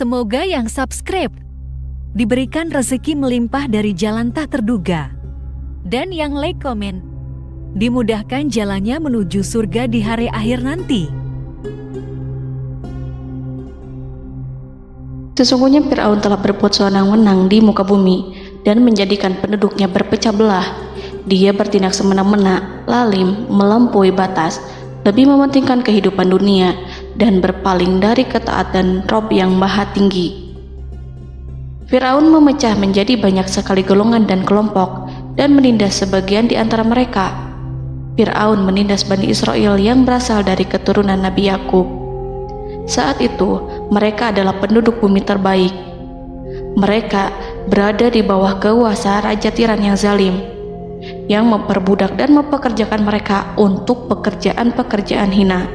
Semoga yang subscribe diberikan rezeki melimpah dari jalan tak terduga. Dan yang like komen, dimudahkan jalannya menuju surga di hari akhir nanti. Sesungguhnya Fir'aun telah berbuat sewenang-wenang di muka bumi dan menjadikan penduduknya berpecah belah. Dia bertindak semena-mena, lalim, melampaui batas, lebih mementingkan kehidupan dunia dan berpaling dari ketaatan Rob yang Maha Tinggi. Fir'aun memecah menjadi banyak sekali golongan dan kelompok dan menindas sebagian di antara mereka. Fir'aun menindas Bani Israel yang berasal dari keturunan Nabi Yakub. Saat itu, mereka adalah penduduk bumi terbaik. Mereka berada di bawah kuasa Raja Tiran yang zalim, yang memperbudak dan mempekerjakan mereka untuk pekerjaan-pekerjaan hina.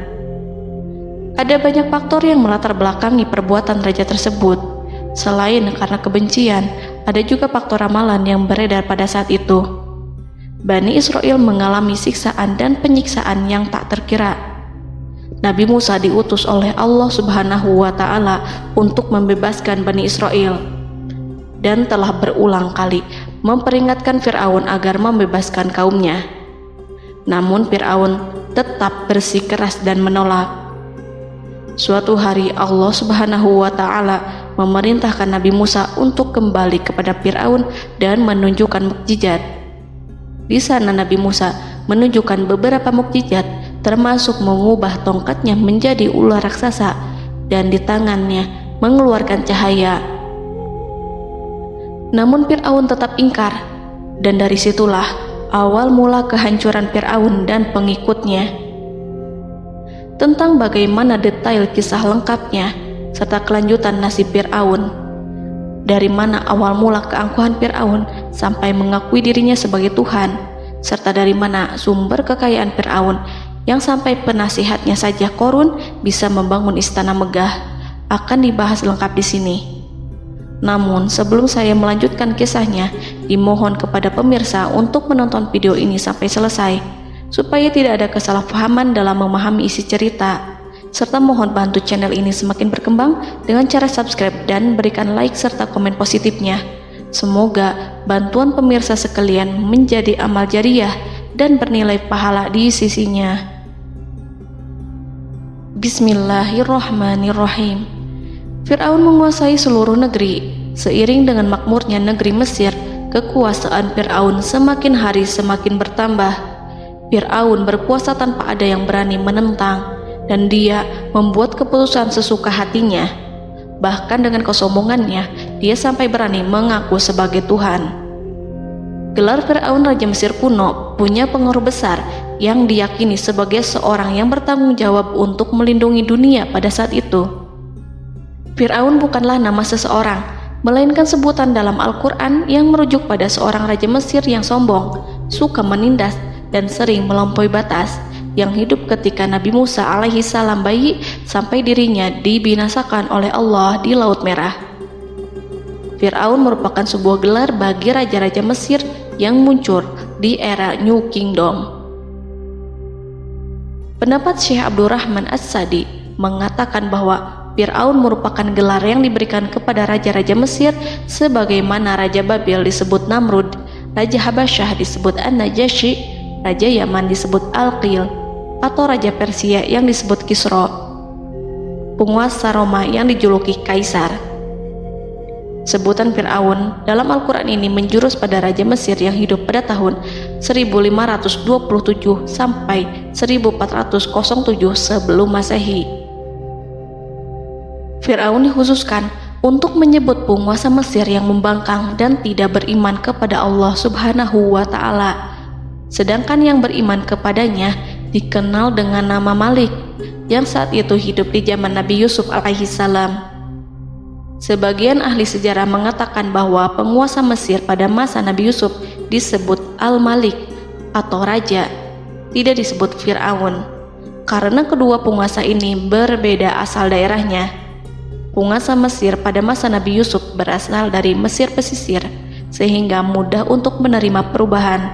Ada banyak faktor yang melatar belakangi perbuatan raja tersebut. Selain karena kebencian, ada juga faktor ramalan yang beredar pada saat itu. Bani Israel mengalami siksaan dan penyiksaan yang tak terkira. Nabi Musa diutus oleh Allah Subhanahu wa Ta'ala untuk membebaskan Bani Israel, dan telah berulang kali memperingatkan Fir'aun agar membebaskan kaumnya. Namun Fir'aun tetap bersikeras dan menolak. Suatu hari Allah Subhanahu wa Ta'ala memerintahkan Nabi Musa untuk kembali kepada Fir'aun dan menunjukkan mukjizat. Di sana Nabi Musa menunjukkan beberapa mukjizat, termasuk mengubah tongkatnya menjadi ular raksasa dan di tangannya mengeluarkan cahaya. Namun Fir'aun tetap ingkar, dan dari situlah awal mula kehancuran Fir'aun dan pengikutnya. Tentang bagaimana detail kisah lengkapnya serta kelanjutan nasib Fir'aun, dari mana awal mula keangkuhan Fir'aun sampai mengakui dirinya sebagai Tuhan, serta dari mana sumber kekayaan Fir'aun yang sampai penasihatnya saja Qorun bisa membangun istana megah, akan dibahas lengkap di sini. Namun sebelum saya melanjutkan kisahnya, dimohon kepada pemirsa untuk menonton video ini sampai selesai, supaya tidak ada kesalahpahaman dalam memahami isi cerita, serta mohon bantu channel ini semakin berkembang dengan cara subscribe dan berikan like serta komen positifnya. Semoga bantuan pemirsa sekalian menjadi amal jariah dan bernilai pahala di sisinya. Bismillahirrahmanirrahim. Fir'aun menguasai seluruh negeri. Seiring dengan makmurnya negeri Mesir, kekuasaan Fir'aun semakin hari semakin bertambah. Fir'aun berkuasa tanpa ada yang berani menentang, dan dia membuat keputusan sesuka hatinya. Bahkan dengan kesombongannya, dia sampai berani mengaku sebagai Tuhan. Gelar Fir'aun Raja Mesir kuno punya pengaruh besar yang diyakini sebagai seorang yang bertanggung jawab untuk melindungi dunia pada saat itu. Fir'aun bukanlah nama seseorang, melainkan sebutan dalam Al-Quran yang merujuk pada seorang Raja Mesir yang sombong, suka menindas, dan sering melampaui batas, yang hidup ketika Nabi Musa alaihi salam bayi sampai dirinya dibinasakan oleh Allah di Laut Merah. Fir'aun merupakan sebuah gelar bagi raja-raja Mesir yang muncul di era New Kingdom. Pendapat Syekh Abdurrahman As-Sadi mengatakan bahwa Fir'aun merupakan gelar yang diberikan kepada raja-raja Mesir, sebagaimana Raja Babil disebut Namrud, Raja Habasyah disebut An-Najasyi, Raja Yaman disebut Al-Qil, atau Raja Persia yang disebut Kisra, penguasa Roma yang dijuluki Kaisar. Sebutan Fir'aun dalam Al-Quran ini menjurus pada Raja Mesir yang hidup pada tahun 1527 sampai 1407 sebelum Masehi. Fir'aun dikhususkan untuk menyebut penguasa Mesir yang membangkang dan tidak beriman kepada Allah Subhanahu wa Ta'ala, sedangkan yang beriman kepadanya dikenal dengan nama Malik, yang saat itu hidup di zaman Nabi Yusuf alaihi salam. Sebagian ahli sejarah mengatakan bahwa penguasa Mesir pada masa Nabi Yusuf disebut Al-Malik atau Raja, tidak disebut Fir'aun, karena kedua penguasa ini berbeda asal daerahnya. Penguasa Mesir pada masa Nabi Yusuf berasal dari Mesir pesisir, sehingga mudah untuk menerima perubahan.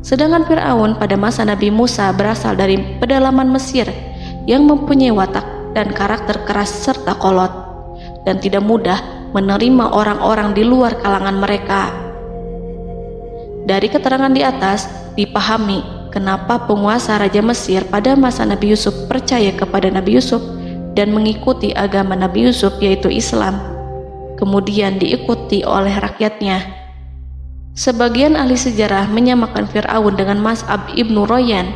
Sedangkan Fir'aun pada masa Nabi Musa berasal dari pedalaman Mesir yang mempunyai watak dan karakter keras serta kolot. dan tidak mudah menerima orang-orang di luar kalangan mereka. Dari keterangan di atas, dipahami kenapa penguasa Raja Mesir pada masa Nabi Yusuf percaya kepada Nabi Yusuf dan mengikuti agama Nabi Yusuf yaitu Islam, kemudian diikuti oleh rakyatnya. Sebagian ahli sejarah menyamakan Fir'aun dengan Mas'ab ibnu Royan.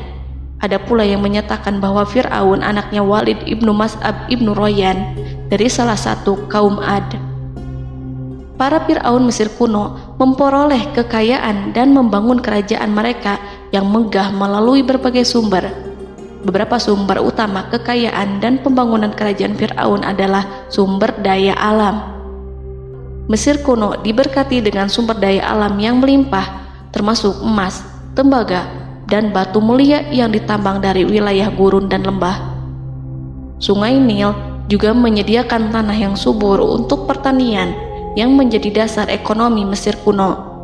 Ada pula yang menyatakan bahwa Fir'aun anaknya Walid ibnu Mas'ab ibnu Royan dari salah satu kaum Ad. Para Fir'aun Mesir kuno memperoleh kekayaan dan membangun kerajaan mereka yang megah melalui berbagai sumber. Beberapa sumber utama kekayaan dan pembangunan kerajaan Fir'aun adalah sumber daya alam. Mesir kuno diberkati dengan sumber daya alam yang melimpah, termasuk emas, tembaga, dan batu mulia yang ditambang dari wilayah gurun dan lembah. Sungai Nil juga menyediakan tanah yang subur untuk pertanian yang menjadi dasar ekonomi Mesir kuno.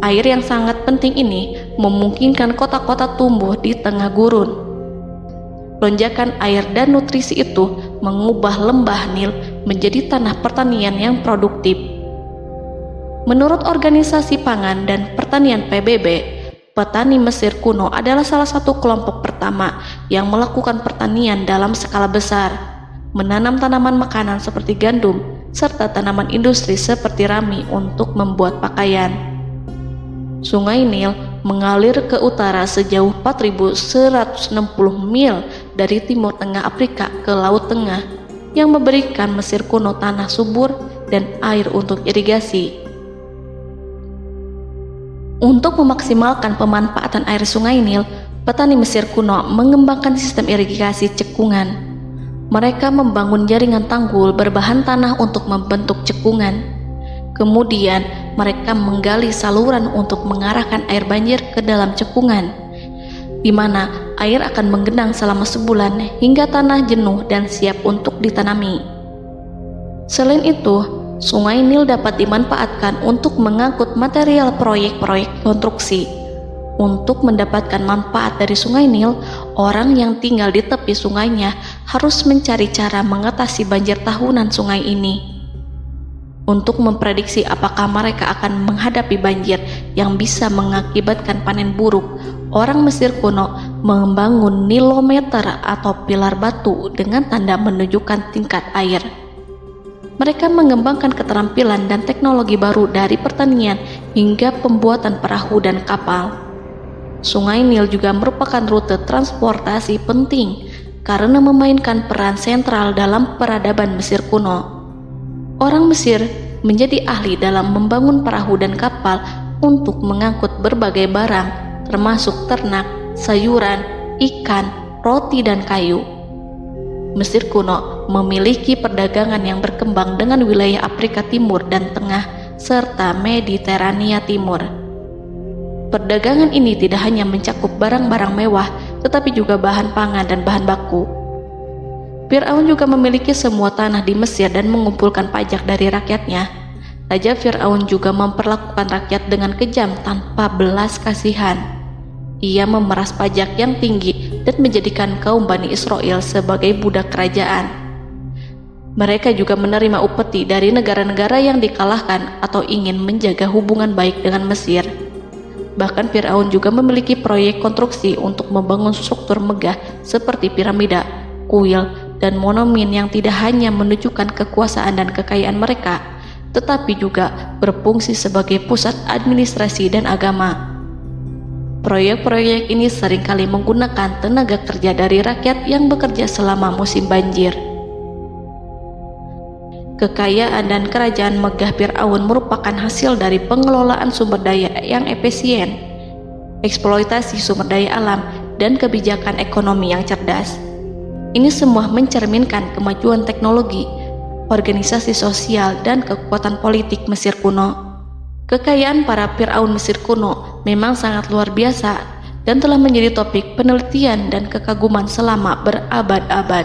Air yang sangat penting ini memungkinkan kota-kota tumbuh di tengah gurun. Lonjakan air dan nutrisi itu mengubah lembah Nil menjadi tanah pertanian yang produktif. Menurut Organisasi Pangan dan Pertanian PBB, petani Mesir kuno adalah salah satu kelompok pertama yang melakukan pertanian dalam skala besar, menanam tanaman makanan seperti gandum, serta tanaman industri seperti rami untuk membuat pakaian. Sungai Nil mengalir ke utara sejauh 4.160 mil dari timur tengah Afrika ke Laut Tengah, yang memberikan Mesir kuno tanah subur dan air untuk irigasi. Untuk memaksimalkan pemanfaatan air Sungai Nil, petani Mesir kuno mengembangkan sistem irigasi cekungan. Mereka membangun jaringan tanggul berbahan tanah untuk membentuk cekungan. Kemudian mereka menggali saluran untuk mengarahkan air banjir ke dalam cekungan, di mana air akan menggenang selama sebulan hingga tanah jenuh dan siap untuk ditanami. Selain itu, Sungai Nil dapat dimanfaatkan untuk mengangkut material proyek-proyek konstruksi. Untuk mendapatkan manfaat dari Sungai Nil, orang yang tinggal di tepi sungainya harus mencari cara mengatasi banjir tahunan sungai ini. Untuk memprediksi apakah mereka akan menghadapi banjir yang bisa mengakibatkan panen buruk, orang Mesir kuno membangun nilometer atau pilar batu dengan tanda menunjukkan tingkat air. Mereka mengembangkan keterampilan dan teknologi baru dari pertanian hingga pembuatan perahu dan kapal. Sungai Nil juga merupakan rute transportasi penting karena memainkan peran sentral dalam peradaban Mesir kuno. Orang Mesir menjadi ahli dalam membangun perahu dan kapal untuk mengangkut berbagai barang, termasuk ternak, sayuran, ikan, roti, dan kayu. Mesir kuno memiliki perdagangan yang berkembang dengan wilayah Afrika Timur dan Tengah serta Mediterania Timur. Perdagangan ini tidak hanya mencakup barang-barang mewah, tetapi juga bahan pangan dan bahan baku. Fir'aun juga memiliki semua tanah di Mesir dan mengumpulkan pajak dari rakyatnya. Raja Fir'aun juga memperlakukan rakyat dengan kejam tanpa belas kasihan. Ia memeras pajak yang tinggi dan menjadikan kaum Bani Israel sebagai budak kerajaan. Mereka juga menerima upeti dari negara-negara yang dikalahkan atau ingin menjaga hubungan baik dengan Mesir. Bahkan Fir'aun juga memiliki proyek konstruksi untuk membangun struktur megah seperti piramida, kuil, dan monumen yang tidak hanya menunjukkan kekuasaan dan kekayaan mereka, tetapi juga berfungsi sebagai pusat administrasi dan agama. Proyek-proyek ini seringkali menggunakan tenaga kerja dari rakyat yang bekerja selama musim banjir. Kekayaan dan kerajaan megah Fir'aun merupakan hasil dari pengelolaan sumber daya yang efisien, eksploitasi sumber daya alam, dan kebijakan ekonomi yang cerdas. Ini semua mencerminkan kemajuan teknologi, organisasi sosial, dan kekuatan politik Mesir kuno. Kekayaan para Fir'aun Mesir kuno memang sangat luar biasa dan telah menjadi topik penelitian dan kekaguman selama berabad-abad.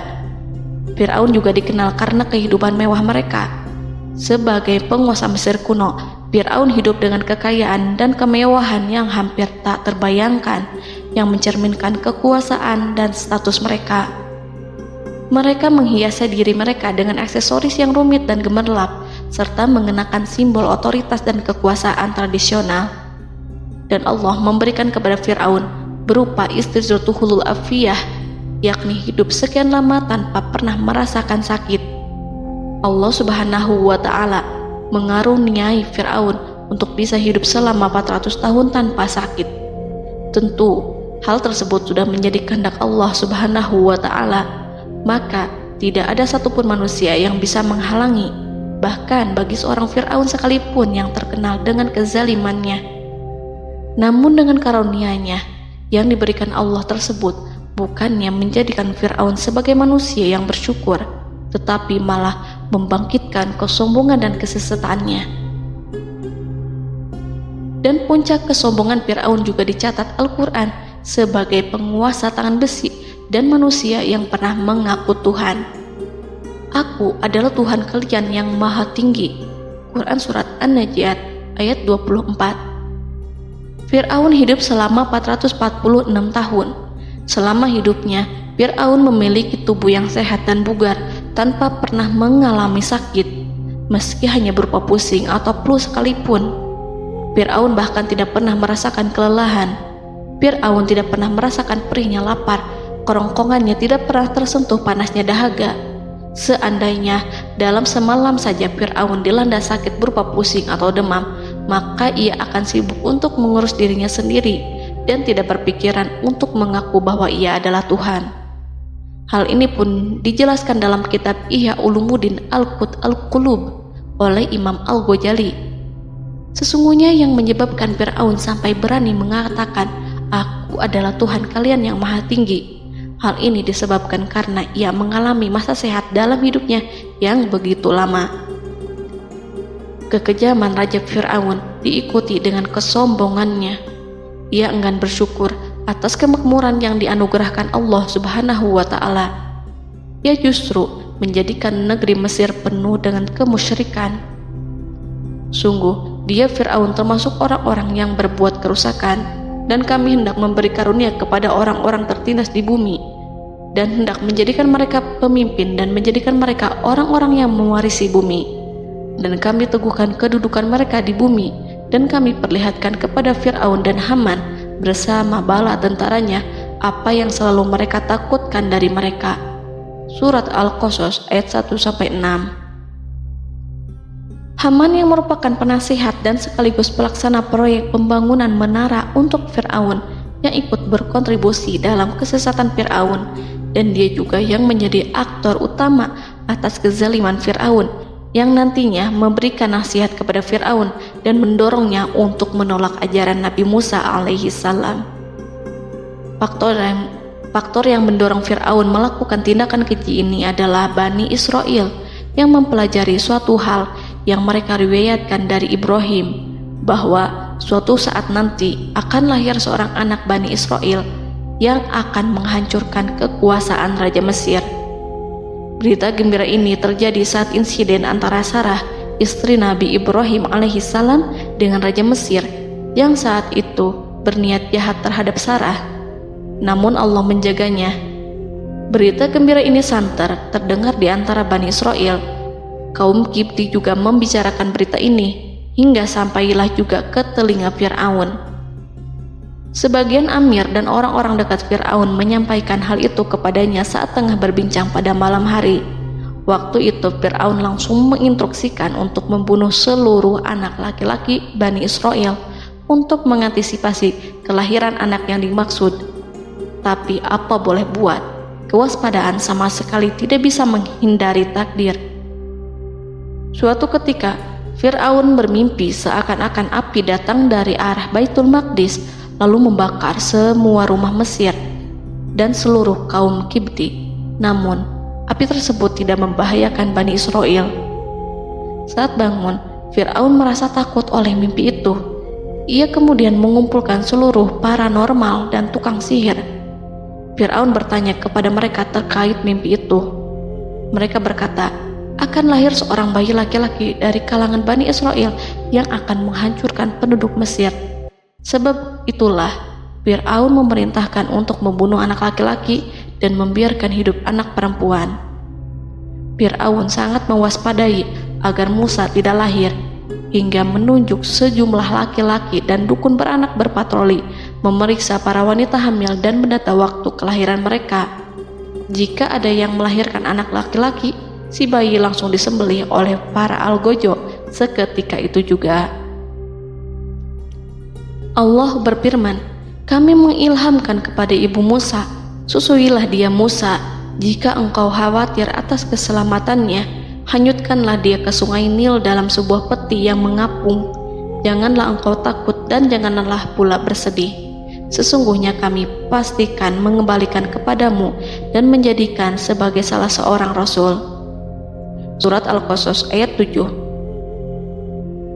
Fir'aun juga dikenal karena kehidupan mewah mereka. Sebagai penguasa Mesir kuno, Fir'aun hidup dengan kekayaan dan kemewahan yang hampir tak terbayangkan, yang mencerminkan kekuasaan dan status mereka. Mereka menghiasi diri mereka dengan aksesoris yang rumit dan gemerlap, serta mengenakan simbol otoritas dan kekuasaan tradisional. Dan Allah memberikan kepada Fir'aun berupa istidratuhul afiyah, yakni hidup sekian lama tanpa pernah merasakan sakit. Allah Subhanahu wa Ta'ala mengaruniai Fir'aun untuk bisa hidup selama 400 tahun tanpa sakit. Tentu, hal tersebut sudah menjadi kehendak Allah Subhanahu wa Ta'ala, maka tidak ada satupun manusia yang bisa menghalangi, bahkan bagi seorang Fir'aun sekalipun yang terkenal dengan kezalimannya. Namun dengan karunia-Nya yang diberikan Allah tersebut bukannya menjadikan Fir'aun sebagai manusia yang bersyukur, tetapi malah membangkitkan kesombongan dan kesesataannya. Dan puncak kesombongan Fir'aun juga dicatat Al-Quran sebagai penguasa tangan besi dan manusia yang pernah mengaku Tuhan. Aku adalah Tuhan kalian yang maha tinggi. Quran Surat An-Najiat ayat 24. Fir'aun hidup selama 446 tahun. Selama hidupnya, Fir'aun memiliki tubuh yang sehat dan bugar tanpa pernah mengalami sakit, meski hanya berupa pusing atau flu sekalipun. Fir'aun bahkan tidak pernah merasakan kelelahan. Fir'aun tidak pernah merasakan perihnya lapar, kerongkongannya tidak pernah tersentuh panasnya dahaga. Seandainya dalam semalam saja Fir'aun dilanda sakit berupa pusing atau demam, maka ia akan sibuk untuk mengurus dirinya sendiri dan tidak berpikiran untuk mengaku bahwa ia adalah Tuhan. Hal ini pun dijelaskan dalam kitab Ihya Ulumuddin Al-Qut Al-Qulub oleh Imam Al-Ghazali. Sesungguhnya yang menyebabkan Fir'aun sampai berani mengatakan, "Aku adalah Tuhan kalian yang maha tinggi." Hal ini disebabkan karena ia mengalami masa sehat dalam hidupnya yang begitu lama. Kekejaman Raja Fir'aun diikuti dengan kesombongannya. Ia enggan bersyukur atas kemakmuran yang dianugerahkan Allah Subhanahu wa Ta'ala. Ia justru menjadikan negeri Mesir penuh dengan kemusyrikan. Sungguh, dia Fir'aun termasuk orang-orang yang berbuat kerusakan, dan kami hendak memberi karunia kepada orang-orang tertindas di bumi, dan hendak menjadikan mereka pemimpin dan menjadikan mereka orang-orang yang mewarisi bumi. Dan kami teguhkan kedudukan mereka di bumi, dan kami perlihatkan kepada Fir'aun dan Haman bersama bala tentaranya apa yang selalu mereka takutkan dari mereka. Surat Al-Qasas ayat 1-6. Haman yang merupakan penasihat dan sekaligus pelaksana proyek pembangunan menara untuk Fir'aun yang ikut berkontribusi dalam kesesatan Fir'aun, dan dia juga yang menjadi aktor utama atas kezaliman Fir'aun yang nantinya memberikan nasihat kepada Fir'aun dan mendorongnya untuk menolak ajaran Nabi Musa alaihi salam. Faktor yang mendorong Fir'aun melakukan tindakan keji ini adalah Bani Israel yang mempelajari suatu hal yang mereka riwayatkan dari Ibrahim, bahwa suatu saat nanti akan lahir seorang anak Bani Israel yang akan menghancurkan kekuasaan Raja Mesir. Berita gembira ini terjadi saat insiden antara Sarah, istri Nabi Ibrahim alaihissalam, dengan Raja Mesir yang saat itu berniat jahat terhadap Sarah. Namun Allah menjaganya. Berita gembira ini santer terdengar di antara Bani Israel. Kaum Kipti juga membicarakan berita ini, hingga sampailah juga ke telinga Fir'aun. Sebagian amir dan orang-orang dekat Fir'aun menyampaikan hal itu kepadanya saat tengah berbincang pada malam hari. Waktu itu Fir'aun langsung menginstruksikan untuk membunuh seluruh anak laki-laki Bani Israel untuk mengantisipasi kelahiran anak yang dimaksud. Tapi apa boleh buat, kewaspadaan sama sekali tidak bisa menghindari takdir. Suatu ketika Fir'aun bermimpi seakan-akan api datang dari arah Baitul Maqdis lalu membakar semua rumah Mesir dan seluruh kaum Kipti. Namun, api tersebut tidak membahayakan Bani Israel. Saat bangun, Fir'aun merasa takut oleh mimpi itu. Ia kemudian mengumpulkan seluruh paranormal dan tukang sihir. Fir'aun bertanya kepada mereka terkait mimpi itu. Mereka berkata, akan lahir seorang bayi laki-laki dari kalangan Bani Israel yang akan menghancurkan penduduk Mesir. Sebab itulah Fir'aun memerintahkan untuk membunuh anak laki-laki dan membiarkan hidup anak perempuan. Fir'aun sangat mewaspadai agar Musa tidak lahir, hingga menunjuk sejumlah laki-laki dan dukun beranak berpatroli memeriksa para wanita hamil dan mendata waktu kelahiran mereka. Jika ada yang melahirkan anak laki-laki, si bayi langsung disembelih oleh para algojo seketika itu juga. Allah berfirman, "Kami mengilhamkan kepada ibu Musa, susuilah dia Musa. Jika engkau khawatir atas keselamatannya, hanyutkanlah dia ke sungai Nil dalam sebuah peti yang mengapung. Janganlah engkau takut dan janganlah pula bersedih. Sesungguhnya kami pastikan mengembalikan kepadamu dan menjadikan sebagai salah seorang rasul." Surat Al-Qasas ayat 7.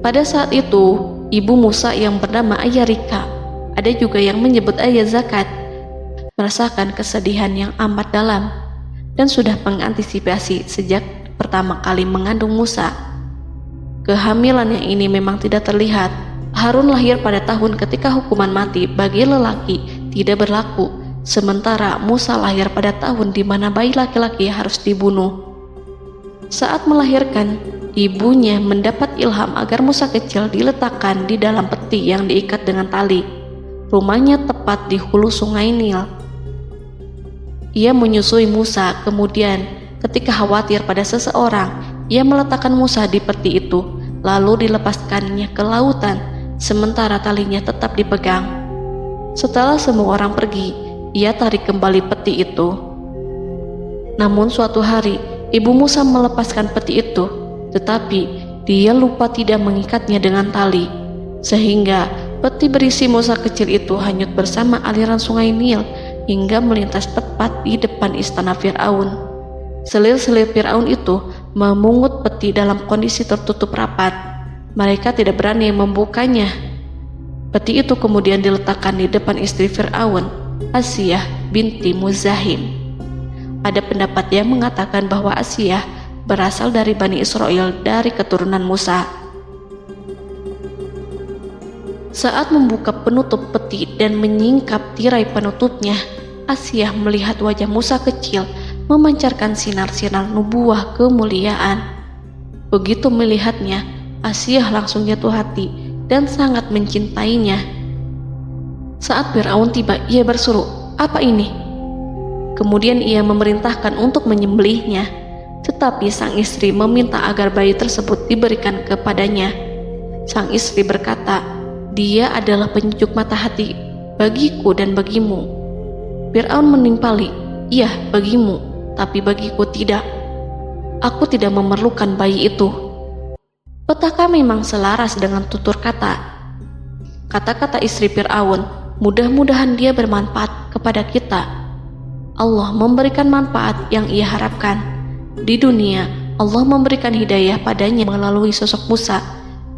Pada saat itu, ibu Musa yang bernama Ayah Rika, ada juga yang menyebut Ayah Zakat, merasakan kesedihan yang amat dalam dan sudah mengantisipasi sejak pertama kali mengandung Musa. Kehamilannya ini memang tidak terlihat. Harun lahir pada tahun ketika hukuman mati bagi lelaki tidak berlaku, sementara Musa lahir pada tahun di mana bayi laki-laki harus dibunuh. Saat melahirkan, ibunya mendapat ilham agar Musa kecil diletakkan di dalam peti yang diikat dengan tali. Rumahnya tepat di hulu sungai Nil. Ia menyusui Musa, kemudian ketika khawatir pada seseorang, ia meletakkan Musa di peti itu, lalu dilepaskannya ke lautan, sementara talinya tetap dipegang. Setelah semua orang pergi, ia tarik kembali peti itu. Namun suatu hari, ibu Musa melepaskan peti itu, tetapi dia lupa tidak mengikatnya dengan tali, sehingga peti berisi Musa kecil itu hanyut bersama aliran sungai Nil hingga melintas tepat di depan istana Fir'aun. Selir-selir Fir'aun itu memungut peti dalam kondisi tertutup rapat. Mereka tidak berani membukanya. Peti itu kemudian diletakkan di depan istri Fir'aun, Asiyah binti Muzahim. Ada pendapat yang mengatakan bahwa Asiyah berasal dari Bani Israel dari keturunan Musa. Saat membuka penutup peti dan menyingkap tirai penutupnya, Asiyah melihat wajah Musa kecil memancarkan sinar-sinar nubuah kemuliaan. Begitu melihatnya, Asiyah langsung jatuh hati dan sangat mencintainya. Saat Fir'aun tiba, ia berseru, "Apa ini?" Kemudian ia memerintahkan untuk menyembelihnya, tetapi sang istri meminta agar bayi tersebut diberikan kepadanya. Sang istri berkata, "Dia adalah penyejuk mata hati bagiku dan bagimu." Fir'aun menimpali, "Iya, bagimu, tapi bagiku tidak. Aku tidak memerlukan bayi itu." Petaka memang selaras dengan tutur kata. Kata-kata istri Fir'aun, mudah-mudahan dia bermanfaat kepada kita. Allah memberikan manfaat yang ia harapkan. Di dunia, Allah memberikan hidayah padanya melalui sosok Musa,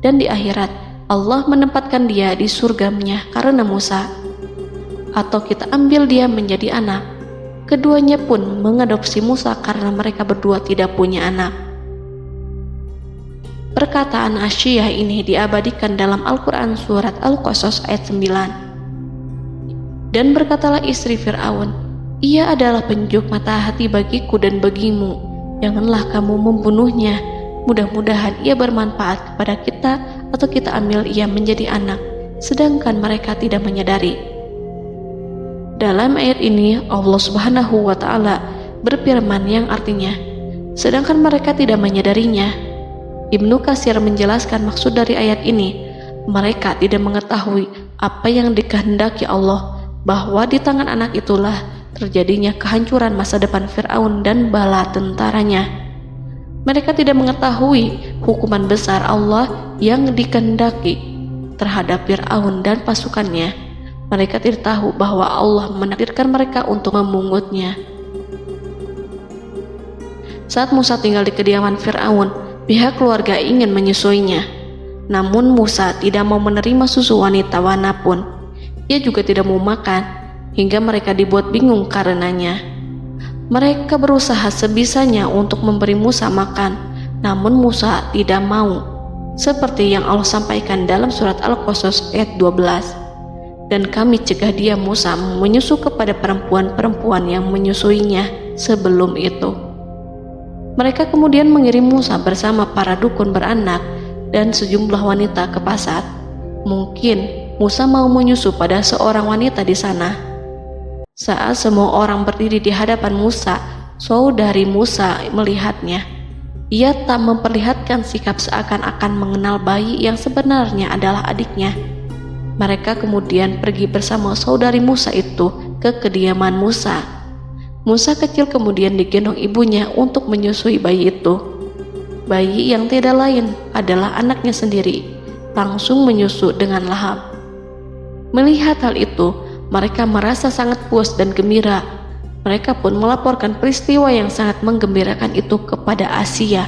dan di akhirat, Allah menempatkan dia di surganya karena Musa. Atau kita ambil dia menjadi anak. Keduanya pun mengadopsi Musa karena mereka berdua tidak punya anak. Perkataan Asiyah ini diabadikan dalam Al-Quran surat Al-Qasas ayat 9. Dan berkatalah istri Fir'aun, "Ia adalah penyejuk mata hati bagiku dan bagimu. Janganlah kamu membunuhnya. Mudah-mudahan ia bermanfaat kepada kita atau kita ambil ia menjadi anak, sedangkan mereka tidak menyadari." Dalam ayat ini Allah Subhanahu wa Ta'ala berfirman yang artinya, sedangkan mereka tidak menyadarinya. Ibnu Katsir menjelaskan maksud dari ayat ini, mereka tidak mengetahui apa yang dikehendaki Allah, bahwa di tangan anak itulah terjadinya kehancuran masa depan Fir'aun dan bala tentaranya. Mereka tidak mengetahui hukuman besar Allah yang dikehendaki terhadap Fir'aun dan pasukannya. Mereka tidak tahu bahwa Allah menakdirkan mereka untuk memungutnya. Saat Musa tinggal di kediaman Fir'aun, pihak keluarga ingin menyusuinya. Namun Musa tidak mau menerima susu wanita manapun. Ia juga tidak mau makan, hingga mereka dibuat bingung karenanya. Mereka berusaha sebisanya untuk memberi Musa makan, namun Musa tidak mau. Seperti yang Allah sampaikan dalam surat Al-Qasas ayat 12. dan kami cegah dia Musa menyusu kepada perempuan-perempuan yang menyusuinya sebelum itu. Mereka kemudian mengirim Musa bersama para dukun beranak dan sejumlah wanita ke pasar. Mungkin Musa mau menyusu pada seorang wanita di sana. Saat semua orang berdiri di hadapan Musa, saudari Musa melihatnya. Ia tak memperlihatkan sikap seakan-akan mengenal bayi yang sebenarnya adalah adiknya. Mereka kemudian pergi bersama saudari Musa itu ke kediaman Musa. Musa kecil kemudian digendong ibunya untuk menyusui bayi itu. Bayi yang tidak lain adalah anaknya sendiri, langsung menyusu dengan lahap. Melihat hal itu, mereka merasa sangat puas dan gembira. Mereka pun melaporkan peristiwa yang sangat menggembirakan itu kepada Asia.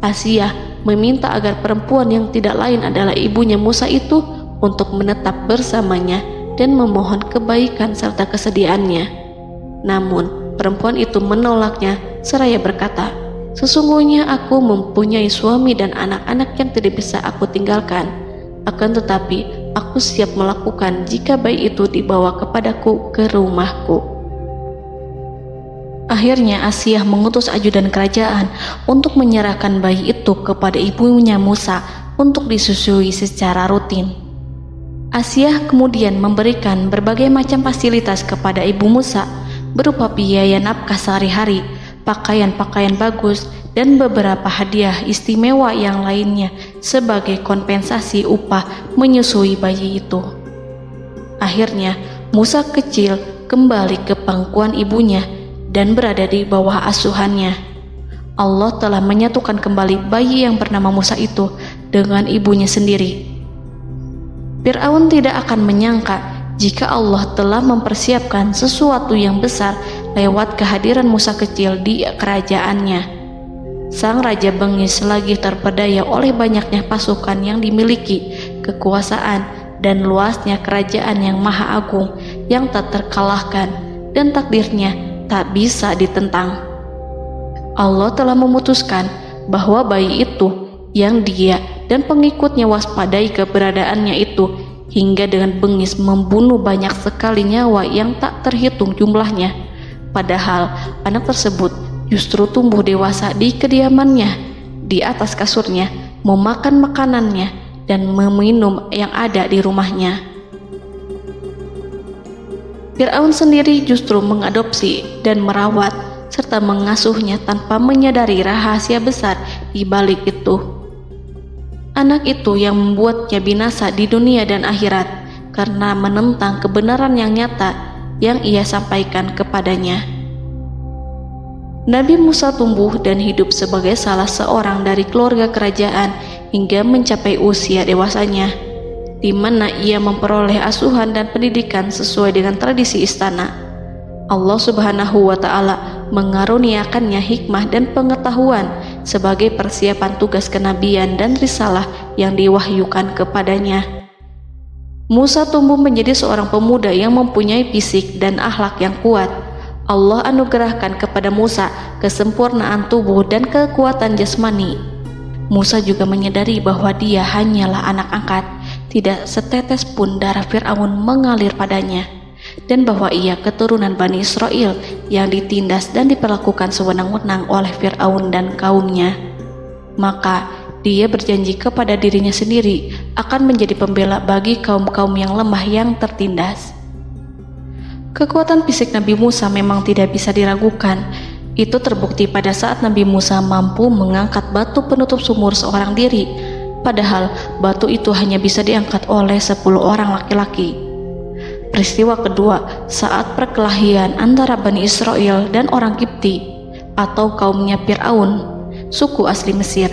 Asia meminta agar perempuan yang tidak lain adalah ibunya Musa itu untuk menetap bersamanya dan memohon kebaikan serta kesediaannya. Namun, perempuan itu menolaknya seraya berkata, "Sesungguhnya aku mempunyai suami dan anak-anak yang tidak bisa aku tinggalkan. Akan tetapi, aku siap melakukan jika bayi itu dibawa kepadaku ke rumahku." Akhirnya Asia mengutus ajudan kerajaan untuk menyerahkan bayi itu kepada ibunya Musa untuk disusui secara rutin. Asia kemudian memberikan berbagai macam fasilitas kepada ibu Musa berupa biaya nafkah sehari-hari, pakaian-pakaian bagus, dan beberapa hadiah istimewa yang lainnya sebagai kompensasi upah menyusui bayi itu. Akhirnya Musa kecil kembali ke pangkuan ibunya dan berada di bawah asuhannya. Allah telah menyatukan kembali bayi yang bernama Musa itu dengan ibunya sendiri. Fir'aun tidak akan menyangka jika Allah telah mempersiapkan sesuatu yang besar lewat kehadiran Musa kecil di kerajaannya. Sang Raja bengis lagi terpedaya oleh banyaknya pasukan yang dimiliki, kekuasaan, dan luasnya kerajaan yang maha agung yang tak terkalahkan dan takdirnya tak bisa ditentang. Allah telah memutuskan bahwa bayi itu yang dia dan pengikutnya waspadai keberadaannya itu hingga dengan bengis membunuh banyak sekali nyawa yang tak terhitung jumlahnya. Padahal anak tersebut justru tumbuh dewasa di kediamannya, di atas kasurnya, memakan makanannya, dan meminum yang ada di rumahnya. Fir'aun sendiri justru mengadopsi dan merawat serta mengasuhnya tanpa menyadari rahasia besar di balik itu. Anak itu yang membuatnya binasa di dunia dan akhirat karena menentang kebenaran yang nyata yang ia sampaikan kepadanya. Nabi Musa tumbuh dan hidup sebagai salah seorang dari keluarga kerajaan hingga mencapai usia dewasanya, di mana ia memperoleh asuhan dan pendidikan sesuai dengan tradisi istana. Allah Subhanahu wa Ta'ala mengaruniakannya hikmah dan pengetahuan sebagai persiapan tugas kenabian dan risalah yang diwahyukan kepadanya. Musa tumbuh menjadi seorang pemuda yang mempunyai fisik dan akhlak yang kuat. Allah anugerahkan kepada Musa kesempurnaan tubuh dan kekuatan jasmani. Musa juga menyadari bahwa dia hanyalah anak angkat, tidak setetes pun darah Fir'aun mengalir padanya, dan bahwa ia keturunan Bani Israel yang ditindas dan diperlakukan sewenang-wenang oleh Fir'aun dan kaumnya. Maka dia berjanji kepada dirinya sendiri akan menjadi pembela bagi kaum-kaum yang lemah yang tertindas. Kekuatan fisik Nabi Musa memang tidak bisa diragukan. Itu terbukti pada saat Nabi Musa mampu mengangkat batu penutup sumur seorang diri, padahal batu itu hanya bisa diangkat oleh 10 orang laki-laki. Peristiwa kedua saat perkelahian antara Bani Israel dan orang Kipti atau kaumnya Fir'aun, suku asli Mesir.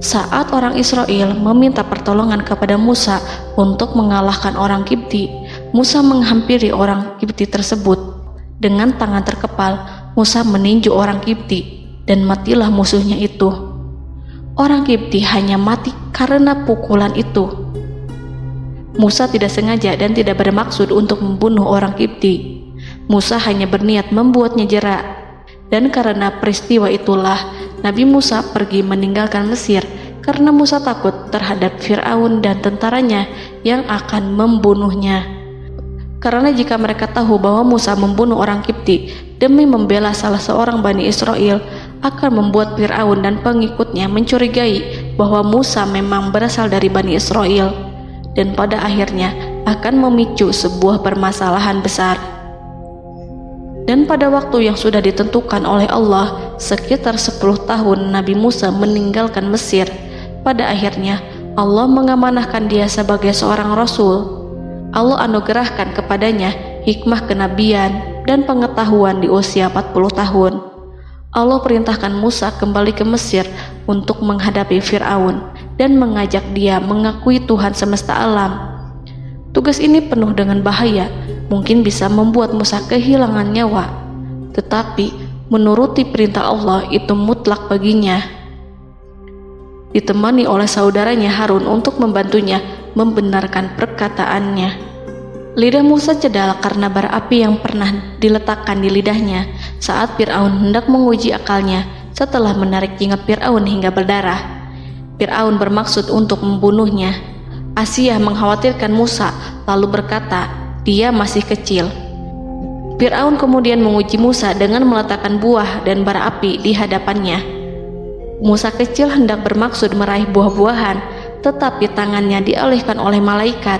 Saat orang Israel meminta pertolongan kepada Musa untuk mengalahkan orang Kipti, Musa menghampiri orang Kipti tersebut. Dengan tangan terkepal, Musa meninju orang Kipti dan matilah musuhnya itu. Orang Kipti hanya mati karena pukulan itu. Musa tidak sengaja dan tidak bermaksud untuk membunuh orang Kipti. Musa hanya berniat membuatnya jera. Dan karena peristiwa itulah Nabi Musa pergi meninggalkan Mesir karena Musa takut terhadap Fir'aun dan tentaranya yang akan membunuhnya. Karena jika mereka tahu bahwa Musa membunuh orang Kipti demi membela salah seorang Bani Israel, akan membuat Fir'aun dan pengikutnya mencurigai bahwa Musa memang berasal dari Bani Israel, dan pada akhirnya akan memicu sebuah permasalahan besar. Dan pada waktu yang sudah ditentukan oleh Allah, sekitar 10 tahun Nabi Musa meninggalkan Mesir. Pada akhirnya Allah mengamanahkan dia sebagai seorang Rasul. Allah anugerahkan kepadanya hikmah kenabian dan pengetahuan di usia 40 tahun. Allah perintahkan Musa kembali ke Mesir untuk menghadapi Fir'aun dan mengajak dia mengakui Tuhan semesta alam. Tugas ini penuh dengan bahaya, mungkin bisa membuat Musa kehilangan nyawa, tetapi menuruti perintah Allah itu mutlak baginya. Ditemani oleh saudaranya Harun untuk membantunya membenarkan perkataannya. Lidah Musa cedal karena bara api yang pernah diletakkan di lidahnya saat Fir'aun hendak menguji akalnya setelah menarik jingat Fir'aun hingga berdarah. Fir'aun bermaksud untuk membunuhnya. Asia mengkhawatirkan Musa lalu berkata, dia masih kecil. Fir'aun kemudian menguji Musa dengan meletakkan buah dan bara api di hadapannya. Musa kecil hendak bermaksud meraih buah-buahan, tetapi tangannya dialihkan oleh malaikat.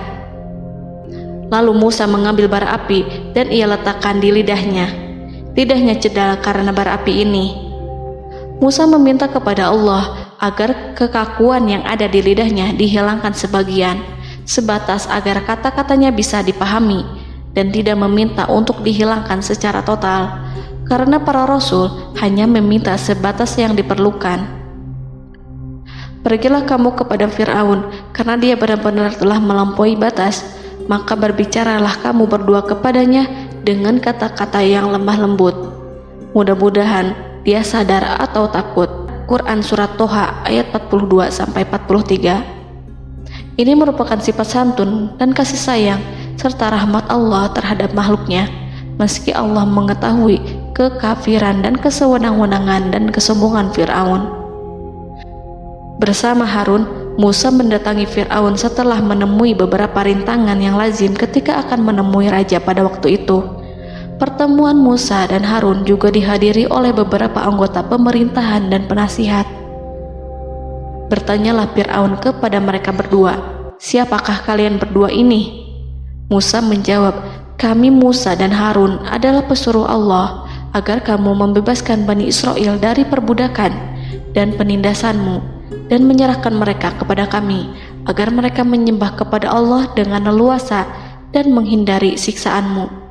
Lalu Musa mengambil bara api dan ia letakkan di lidahnya. Lidahnya cedal karena bara api ini. Musa meminta kepada Allah agar kekakuan yang ada di lidahnya dihilangkan sebagian, sebatas agar kata-katanya bisa dipahami, dan tidak meminta untuk dihilangkan secara total, karena para rasul hanya meminta sebatas yang diperlukan. Pergilah kamu kepada Fir'aun, karena dia benar-benar telah melampaui batas, maka berbicaralah kamu berdua kepadanya dengan kata-kata yang lemah lembut. Mudah-mudahan dia sadar atau takut. Quran Surat Toha ayat 42-43. Ini merupakan sifat santun dan kasih sayang serta rahmat Allah terhadap makhluknya, meski Allah mengetahui kekafiran dan kesewenang-wenangan dan kesombongan Fir'aun. Bersama Harun, Musa mendatangi Fir'aun setelah menemui beberapa rintangan yang lazim ketika akan menemui raja pada waktu itu. Pertemuan Musa dan Harun juga dihadiri oleh beberapa anggota pemerintahan dan penasihat. Bertanyalah Fir'aun kepada mereka berdua, siapakah kalian berdua ini? Musa menjawab, kami Musa dan Harun adalah pesuruh Allah agar kamu membebaskan Bani Israel dari perbudakan dan penindasanmu, dan menyerahkan mereka kepada kami agar mereka menyembah kepada Allah dengan leluasa dan menghindari siksaanmu.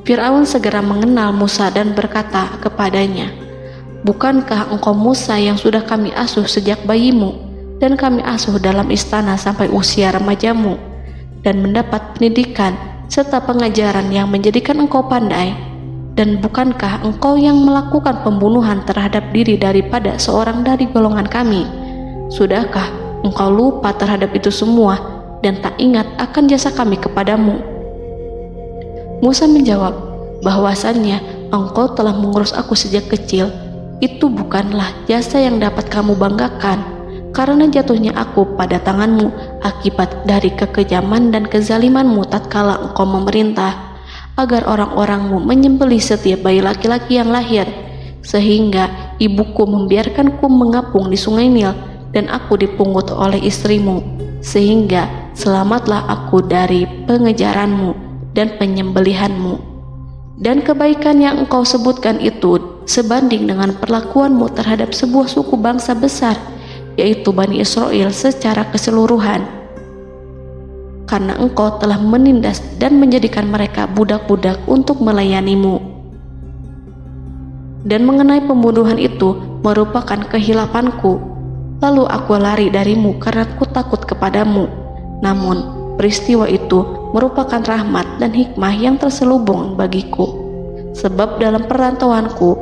Fir'aun segera mengenal Musa dan berkata kepadanya, bukankah engkau Musa yang sudah kami asuh sejak bayimu dan kami asuh dalam istana sampai usia remajamu dan mendapat pendidikan serta pengajaran yang menjadikan engkau pandai? Dan bukankah engkau yang melakukan pembunuhan terhadap diri daripada seorang dari golongan kami? Sudahkah engkau lupa terhadap itu semua dan tak ingat akan jasa kami kepadamu? Musa menjawab, bahwasannya engkau telah mengurus aku sejak kecil. Itu bukanlah jasa yang dapat kamu banggakan, karena jatuhnya aku pada tanganmu akibat dari kekejaman dan kezalimanmu tatkala engkau memerintah agar orang-orangmu menyembelih setiap bayi laki-laki yang lahir, sehingga ibuku membiarkanku mengapung di sungai Nil dan aku dipungut oleh istrimu, sehingga selamatlah aku dari pengejaranmu dan penyembelihanmu. Dan kebaikan yang engkau sebutkan itu sebanding dengan perlakuanmu terhadap sebuah suku bangsa besar, yaitu Bani Israel secara keseluruhan, karena engkau telah menindas dan menjadikan mereka budak-budak untuk melayanimu. Dan mengenai pembunuhan itu merupakan kehilafanku, lalu aku lari darimu karena aku takut kepadamu. Namun peristiwa itu merupakan rahmat dan hikmah yang terselubung bagiku, sebab dalam perantauanku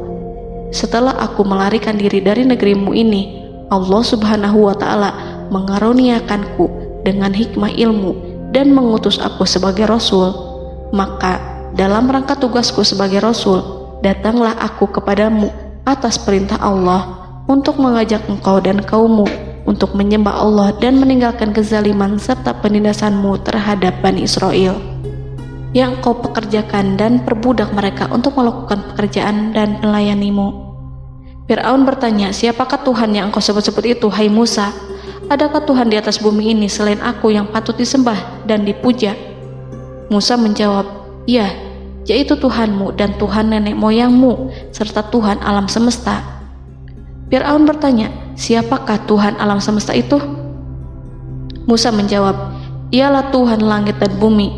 setelah aku melarikan diri dari negerimu ini, Allah Subhanahu wa Ta'ala mengaruniakanku dengan hikmah ilmu dan mengutus aku sebagai Rasul. Maka dalam rangka tugasku sebagai Rasul, datanglah aku kepadamu atas perintah Allah untuk mengajak engkau dan kaummu untuk menyembah Allah dan meninggalkan kezaliman serta penindasanmu terhadap Bani Israel. yang engkau pekerjakan dan perbudak mereka untuk melakukan pekerjaan dan melayanimu. Fir'aun bertanya, siapakah Tuhan yang engkau sebut-sebut itu, hai Musa? Adakah Tuhan di atas bumi ini selain aku yang patut disembah dan dipuja? Musa menjawab, iya, yaitu Tuhanmu dan Tuhan nenek moyangmu, serta Tuhan alam semesta. Fir'aun bertanya, siapakah Tuhan alam semesta itu? Musa menjawab, ialah Tuhan langit dan bumi,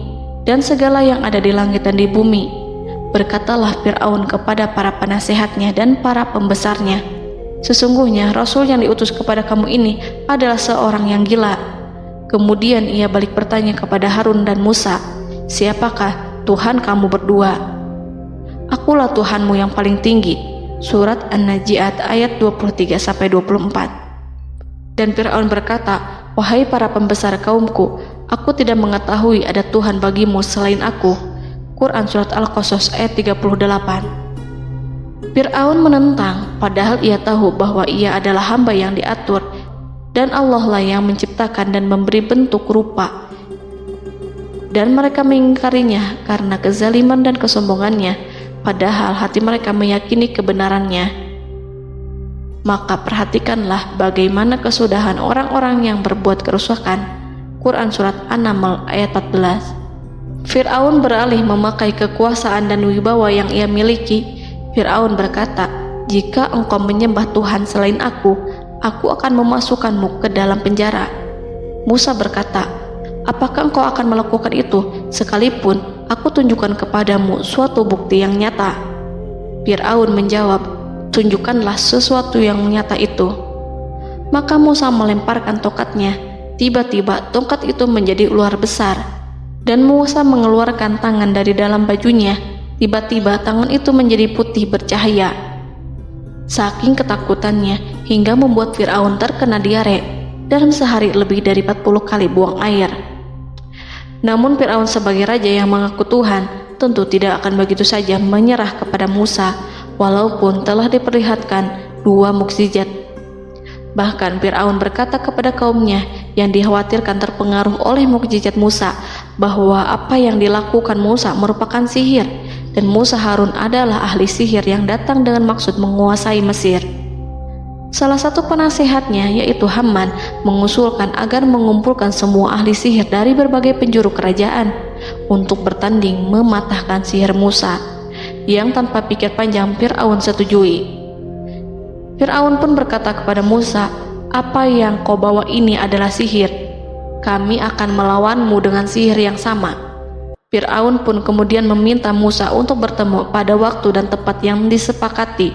dan segala yang ada di langit dan di bumi. Berkatalah Fir'aun kepada para penasehatnya dan para pembesarnya, sesungguhnya Rasul yang diutus kepada kamu ini adalah seorang yang gila. Kemudian ia balik bertanya kepada Harun dan Musa, siapakah Tuhan kamu berdua? Akulah Tuhanmu yang paling tinggi. Surat An-Najiat ayat 23-24. Dan Fir'aun berkata, wahai para pembesar kaumku, aku tidak mengetahui ada Tuhan bagimu selain aku. Quran Surat Al-Qasas ayat 38. Fir'aun menentang, padahal ia tahu bahwa ia adalah hamba yang diatur, dan Allah lah yang menciptakan dan memberi bentuk rupa. Dan mereka mengingkarinya karena kezaliman dan kesombongannya, padahal hati mereka meyakini kebenarannya. Maka perhatikanlah bagaimana kesudahan orang-orang yang berbuat kerusakan. Quran Surat An-Naml ayat 14. Fir'aun beralih memakai kekuasaan dan wibawa yang ia miliki. Fir'aun berkata, jika engkau menyembah Tuhan selain aku akan memasukkanmu ke dalam penjara. Musa berkata, apakah engkau akan melakukan itu sekalipun aku tunjukkan kepadamu suatu bukti yang nyata? Fir'aun menjawab, tunjukkanlah sesuatu yang nyata itu. Maka Musa melemparkan tongkatnya. Tiba-tiba tongkat itu menjadi ular besar, dan Musa mengeluarkan tangan dari dalam bajunya. Tiba-tiba tangan itu menjadi putih bercahaya. Saking ketakutannya hingga membuat Fir'aun terkena diare, dalam sehari lebih dari 40 kali buang air. Namun Fir'aun sebagai raja yang mengaku Tuhan tentu tidak akan begitu saja menyerah kepada Musa, walaupun telah diperlihatkan 2 mukjizat. Bahkan Fir'aun berkata kepada kaumnya yang dikhawatirkan terpengaruh oleh mukjizat Musa, bahwa apa yang dilakukan Musa merupakan sihir, dan Musa Harun adalah ahli sihir yang datang dengan maksud menguasai Mesir. Salah satu penasehatnya, yaitu Haman, mengusulkan agar mengumpulkan semua ahli sihir dari berbagai penjuru kerajaan untuk bertanding mematahkan sihir Musa, yang tanpa pikir panjang Fir'aun setujui. Fir'aun pun berkata kepada Musa, apa yang kau bawa ini adalah sihir. Kami akan melawanmu dengan sihir yang sama. Fir'aun pun kemudian meminta Musa untuk bertemu pada waktu dan tempat yang disepakati,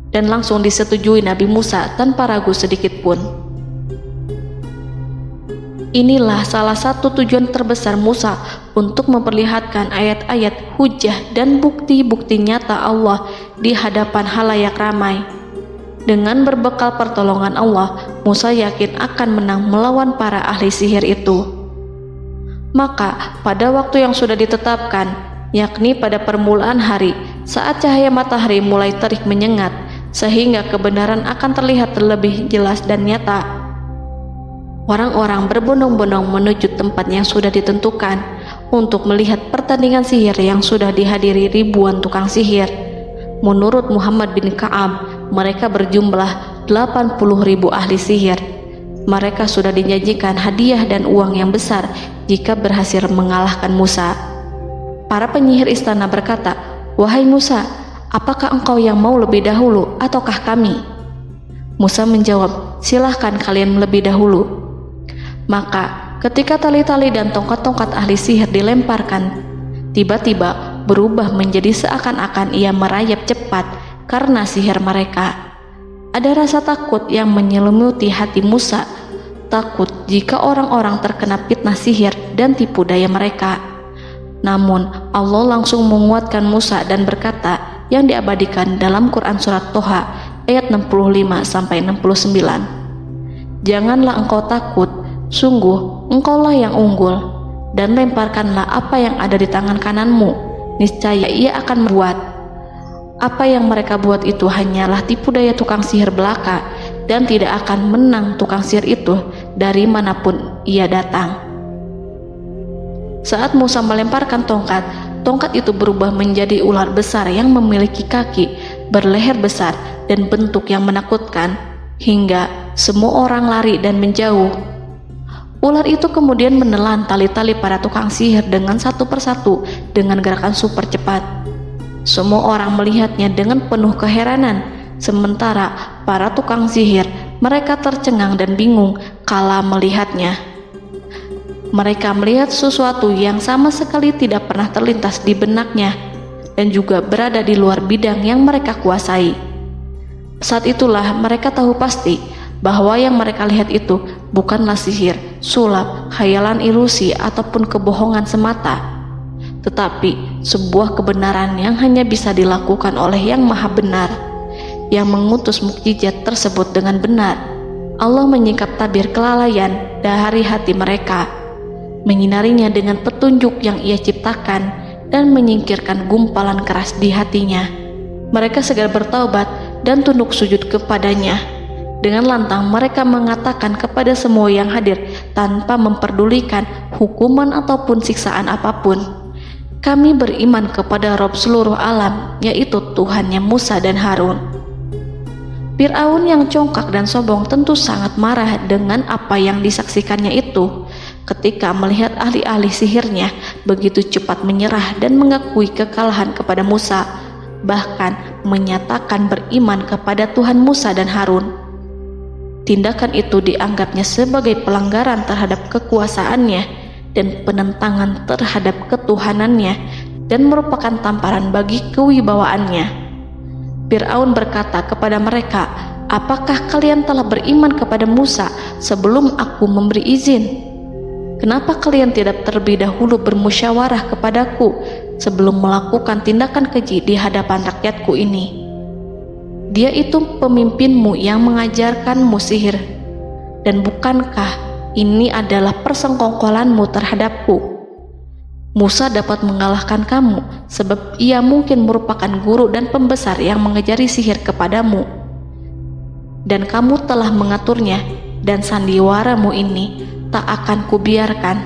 dan langsung disetujui Nabi Musa tanpa ragu sedikit pun. Inilah salah satu tujuan terbesar Musa untuk memperlihatkan ayat-ayat hujah dan bukti-bukti nyata Allah di hadapan halayak ramai. Dengan berbekal pertolongan Allah, Musa yakin akan menang melawan para ahli sihir itu. Maka pada waktu yang sudah ditetapkan, yakni pada permulaan hari, saat cahaya matahari mulai terik menyengat, sehingga kebenaran akan terlihat lebih jelas dan nyata, orang-orang berbondong-bondong menuju tempat yang sudah ditentukan untuk melihat pertandingan sihir yang sudah dihadiri ribuan tukang sihir. Menurut Muhammad bin Ka'ab, mereka berjumlah 80.000 ahli sihir. Mereka sudah dijanjikan hadiah dan uang yang besar jika berhasil mengalahkan Musa. Para penyihir istana berkata, wahai Musa, apakah engkau yang mau lebih dahulu ataukah kami? Musa menjawab, silahkan kalian lebih dahulu. Maka ketika tali-tali dan tongkat-tongkat ahli sihir dilemparkan, tiba-tiba berubah menjadi seakan-akan ia merayap cepat karena sihir mereka. Ada rasa takut yang menyelimuti hati Musa, takut jika orang-orang terkena fitnah sihir dan tipu daya mereka. Namun Allah langsung menguatkan Musa dan berkata yang diabadikan dalam Quran Surat Toha ayat 65-69, janganlah engkau takut, sungguh engkaulah yang unggul, dan lemparkanlah apa yang ada di tangan kananmu, niscaya ia akan membuat. Apa yang mereka buat itu hanyalah tipu daya tukang sihir belaka, dan tidak akan menang tukang sihir itu dari manapun ia datang. Saat Musa melemparkan tongkat, tongkat itu berubah menjadi ular besar yang memiliki kaki, berleher besar, dan bentuk yang menakutkan, hingga semua orang lari dan menjauh. Ular itu kemudian menelan tali-tali para tukang sihir dengan satu persatu dengan gerakan super cepat. Semua orang melihatnya dengan penuh keheranan, sementara para tukang sihir mereka tercengang dan bingung kala melihatnya. Mereka melihat sesuatu yang sama sekali tidak pernah terlintas di benaknya dan juga berada di luar bidang yang mereka kuasai. Saat itulah mereka tahu pasti bahwa yang mereka lihat itu bukanlah sihir, sulap, khayalan ilusi ataupun kebohongan semata, tetapi sebuah kebenaran yang hanya bisa dilakukan oleh Yang Maha Benar, yang mengutus mukjizat tersebut dengan benar. Allah menyingkap tabir kelalaian dari hati mereka, menyinarinya dengan petunjuk yang Ia ciptakan, dan menyingkirkan gumpalan keras di hatinya. Mereka segera bertaubat dan tunduk sujud kepadanya. Dengan lantang mereka mengatakan kepada semua yang hadir tanpa memperdulikan hukuman ataupun siksaan apapun, "Kami beriman kepada Rob seluruh alam, yaitu Tuhannya Musa dan Harun." Fir'aun yang congkak dan sombong tentu sangat marah dengan apa yang disaksikannya itu. Ketika melihat ahli-ahli sihirnya begitu cepat menyerah dan mengakui kekalahan kepada Musa, bahkan menyatakan beriman kepada Tuhan Musa dan Harun. Tindakan itu dianggapnya sebagai pelanggaran terhadap kekuasaannya dan penentangan terhadap ketuhanannya, dan merupakan tamparan bagi kewibawaannya. Fir'aun berkata kepada mereka, "Apakah kalian telah beriman kepada Musa sebelum aku memberi izin? Kenapa kalian tidak terlebih dahulu bermusyawarah kepadaku sebelum melakukan tindakan keji di hadapan rakyatku ini? Dia itu pemimpinmu yang mengajarkanmu sihir, dan bukankah ini adalah persengkongkolanmu terhadapku? Musa dapat mengalahkan kamu sebab ia mungkin merupakan guru dan pembesar yang mengajari sihir kepadamu, dan kamu telah mengaturnya, dan sandiwaramu ini tak akan kubiarkan.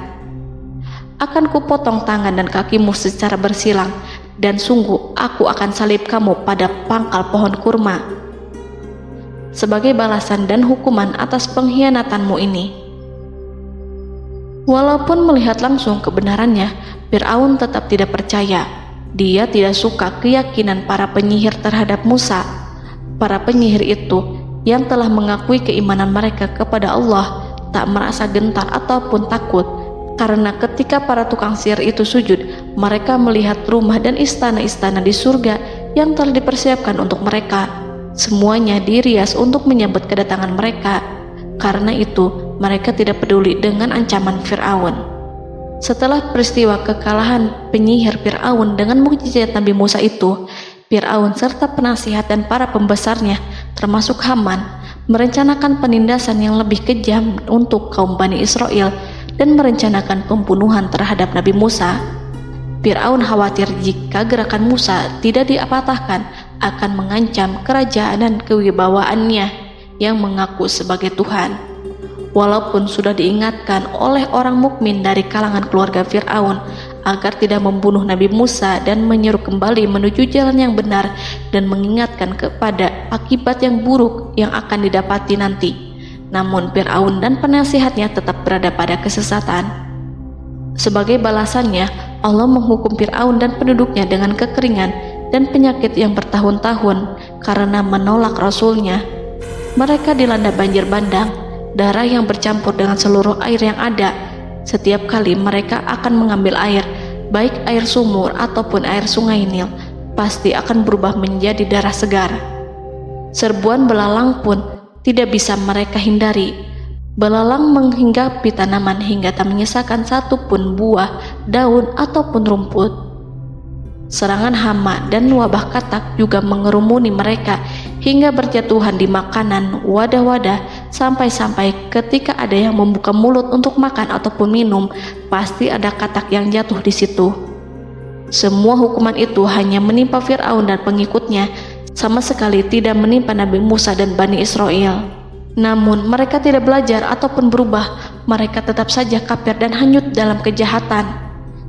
Akan kupotong tangan dan kakimu secara bersilang, dan sungguh aku akan salib kamu pada pangkal pohon kurma sebagai balasan dan hukuman atas pengkhianatanmu ini." Walaupun melihat langsung kebenarannya, Fir'aun tetap tidak percaya. Dia tidak suka keyakinan para penyihir terhadap Musa. Para penyihir itu yang telah mengakui keimanan mereka kepada Allah tak merasa gentar ataupun takut, karena ketika para tukang sihir itu sujud, mereka melihat rumah dan istana-istana di surga yang telah dipersiapkan untuk mereka. Semuanya dirias untuk menyambut kedatangan mereka. Karena itu, mereka tidak peduli dengan ancaman Fir'aun. Setelah peristiwa kekalahan penyihir Fir'aun dengan mukjizat Nabi Musa itu, Fir'aun serta penasihat dan para pembesarnya, termasuk Haman, merencanakan penindasan yang lebih kejam untuk kaum Bani Israel dan merencanakan pembunuhan terhadap Nabi Musa. Fir'aun khawatir jika gerakan Musa tidak diapatahkan akan mengancam kerajaan dan kewibawaannya yang mengaku sebagai Tuhan. Walaupun sudah diingatkan oleh orang mukmin dari kalangan keluarga Fir'aun agar tidak membunuh Nabi Musa dan menyeru kembali menuju jalan yang benar dan mengingatkan kepada akibat yang buruk yang akan didapati nanti, namun Fir'aun dan penasihatnya tetap berada pada kesesatan. Sebagai balasannya, Allah menghukum Fir'aun dan penduduknya dengan kekeringan dan penyakit yang bertahun-tahun karena menolak Rasulnya. Mereka dilanda banjir bandang, darah yang bercampur dengan seluruh air yang ada. Setiap kali mereka akan mengambil air, baik air sumur ataupun air sungai Nil, pasti akan berubah menjadi darah segar. Serbuan belalang pun tidak bisa mereka hindari. Belalang menghinggapi tanaman hingga tak menyisakan satupun buah, daun ataupun rumput. Serangan hama dan wabah katak juga mengerumuni mereka hingga berjatuhan di makanan, wadah-wadah, sampai-sampai ketika ada yang membuka mulut untuk makan ataupun minum, pasti ada katak yang jatuh di situ. Semua hukuman itu hanya menimpa Fir'aun dan pengikutnya, sama sekali tidak menimpa Nabi Musa dan Bani Israel. Namun mereka tidak belajar ataupun berubah. Mereka tetap saja kafir dan hanyut dalam kejahatan.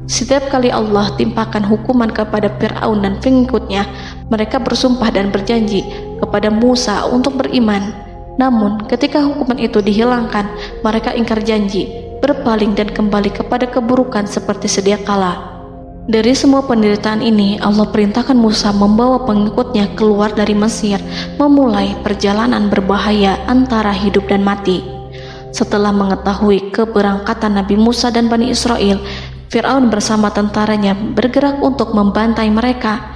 Setiap kali Allah timpakan hukuman kepada Fir'aun dan pengikutnya, mereka bersumpah dan berjanji kepada Musa untuk beriman. Namun ketika hukuman itu dihilangkan, mereka ingkar janji, berpaling dan kembali kepada keburukan seperti sedia kala. Dari semua penderitaan ini, Allah perintahkan Musa membawa pengikutnya keluar dari Mesir, memulai perjalanan berbahaya antara hidup dan mati. Setelah mengetahui keberangkatan Nabi Musa dan Bani Israel, Fir'aun bersama tentaranya bergerak untuk membantai mereka.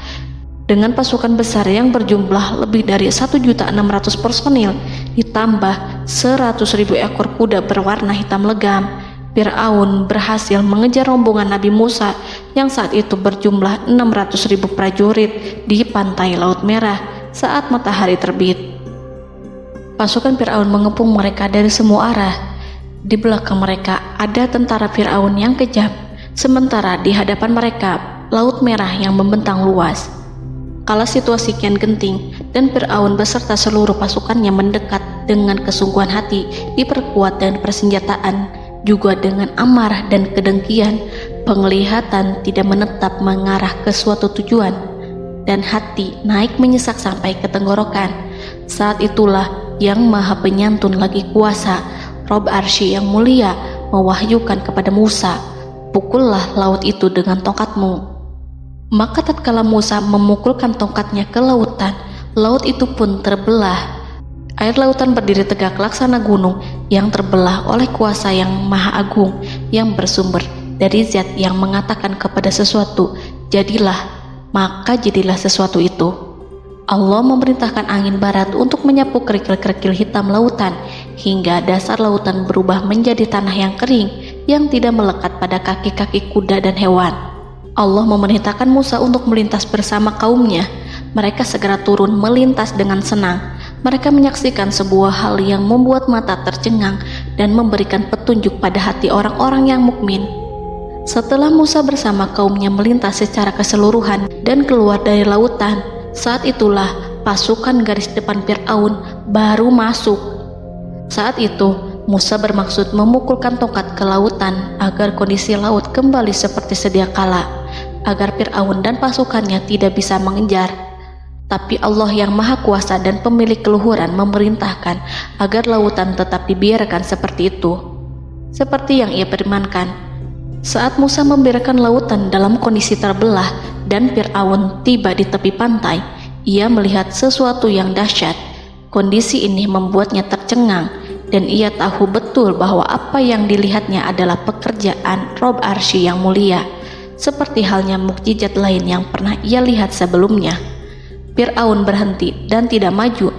Dengan pasukan besar yang berjumlah lebih dari 1.600.000 personil, ditambah 100.000 ekor kuda berwarna hitam legam, Fir'aun berhasil mengejar rombongan Nabi Musa yang saat itu berjumlah 600.000 prajurit di pantai Laut Merah saat matahari terbit. Pasukan Fir'aun mengepung mereka dari semua arah. Di belakang mereka ada tentara Fir'aun yang kejam, sementara di hadapan mereka Laut Merah yang membentang luas. Kala situasi kian genting dan Fir'aun beserta seluruh pasukannya mendekat dengan kesungguhan hati, diperkuat dengan persenjataan, juga dengan amarah dan kedengkian, penglihatan tidak menetap mengarah ke suatu tujuan, dan hati naik menyesak sampai ke tenggorokan. Saat itulah Yang Maha Penyantun lagi kuasa, Rob Arsy yang mulia, mewahyukan kepada Musa, "Pukullah laut itu dengan tongkatmu." Maka tatkala Musa memukulkan tongkatnya ke lautan, laut itu pun terbelah. Air lautan berdiri tegak laksana gunung yang terbelah oleh kuasa yang maha agung, yang bersumber dari zat yang mengatakan kepada sesuatu, "Jadilah," maka jadilah sesuatu itu. Allah memerintahkan angin barat untuk menyapu kerikil-kerikil hitam lautan, hingga dasar lautan berubah menjadi tanah yang kering, yang tidak melekat pada kaki-kaki kuda dan hewan. Allah memerintahkan Musa untuk melintas bersama kaumnya. Mereka segera turun melintas dengan senang. Mereka menyaksikan sebuah hal yang membuat mata tercengang dan memberikan petunjuk pada hati orang-orang yang mukmin. Setelah Musa bersama kaumnya melintas secara keseluruhan dan keluar dari lautan, saat itulah pasukan garis depan Fir'aun baru masuk. Saat itu Musa bermaksud memukulkan tongkat ke lautan agar kondisi laut kembali seperti sedia kala, agar Fir'aun dan pasukannya tidak bisa mengejar. Tapi Allah yang Maha Kuasa dan pemilik keluhuran memerintahkan agar lautan tetap dibiarkan seperti itu, seperti yang Ia firmankan. Saat Musa membiarkan lautan dalam kondisi terbelah dan Fir'aun tiba di tepi pantai, ia melihat sesuatu yang dahsyat. Kondisi ini membuatnya tercengang, dan ia tahu betul bahwa apa yang dilihatnya adalah pekerjaan Rob Arsy yang mulia, seperti halnya mukjizat lain yang pernah ia lihat sebelumnya. Fir'aun berhenti dan tidak maju.